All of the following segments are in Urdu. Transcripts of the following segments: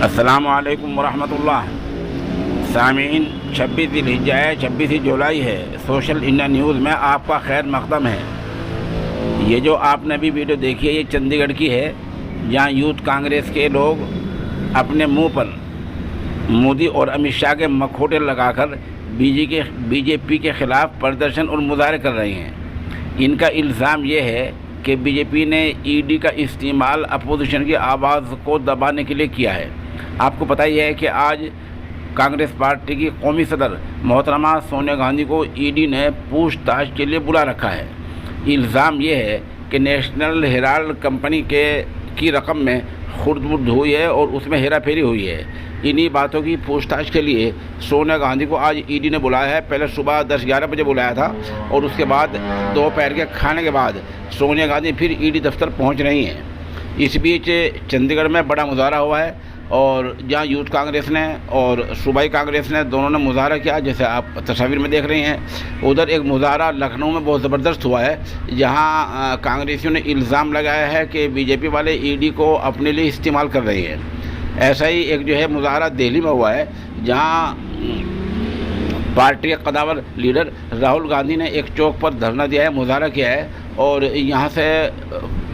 السلام علیکم ورحمۃ اللہ سامعین، 26 ذی الحجہ ہے، 26 جولائی ہے۔ سوشل انڈیا نیوز میں آپ کا خیر مقدم ہے۔ یہ جو آپ نے ابھی ویڈیو دیکھی ہے، یہ چندی گڑھ کی ہے، جہاں یوتھ کانگریس کے لوگ اپنے منہ پر مودی اور امت شاہ کے مکھوٹے لگا کر بی جے پی کے خلاف پردرشن اور مظاہرے کر رہے ہیں۔ ان کا الزام یہ ہے کہ بی جے پی نے ای ڈی کا استعمال اپوزیشن کی آواز کو دبانے کے لیے کیا ہے۔ آپ کو پتہ ہی ہے کہ آج کانگریس پارٹی کی قومی صدر محترمہ سونیا گاندھی کو ای ڈی نے پوچھ تاچھ کے لیے بلا رکھا ہے۔ الزام یہ ہے کہ نیشنل ہیرالڈ کمپنی کی رقم میں خرد برد ہوئی ہے اور اس میں ہیرا پھیری ہوئی ہے۔ انہی باتوں کی پوچھ تاچھ کے لیے سونیا گاندھی کو آج ای ڈی نے بلایا ہے۔ پہلے صبح 10-11 بجے بلایا تھا اور اس کے بعد دوپہر کے کھانے کے بعد سونیا گاندھی پھر ای ڈی دفتر پہنچ رہی ہیں۔ اس بیچ چندی گڑھ میں بڑا مظاہرہ ہوا ہے، اور جہاں یوتھ کانگریس نے اور صوبائی کانگریس نے دونوں نے مظاہرہ کیا، جیسے آپ تصاویر میں دیکھ رہے ہیں۔ ادھر ایک مظاہرہ لکھنؤ میں بہت زبردست ہوا ہے، جہاں کانگریسیوں نے الزام لگایا ہے کہ بی جے پی والے ای ڈی کو اپنے لیے استعمال کر رہے ہیں۔ ایسا ہی ایک جو ہے مظاہرہ دہلی میں ہوا ہے، جہاں پارٹی کے قداور لیڈر راہل گاندھی نے ایک چوک پر دھرنا دیا ہے، مظاہرہ کیا ہے، اور یہاں سے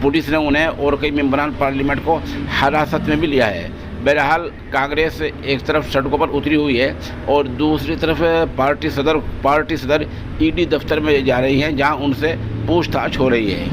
پولیس نے انہیں اور کئی ممبران پارلیمنٹ کو حراست میں بھی لیا ہے۔ بہرحال کانگریس ایک طرف سڑکوں پر اتری ہوئی ہے اور دوسری طرف پارٹی صدر ای ڈی دفتر میں جا رہی ہیں، جہاں ان سے پوچھ تاچھ ہو رہی ہے۔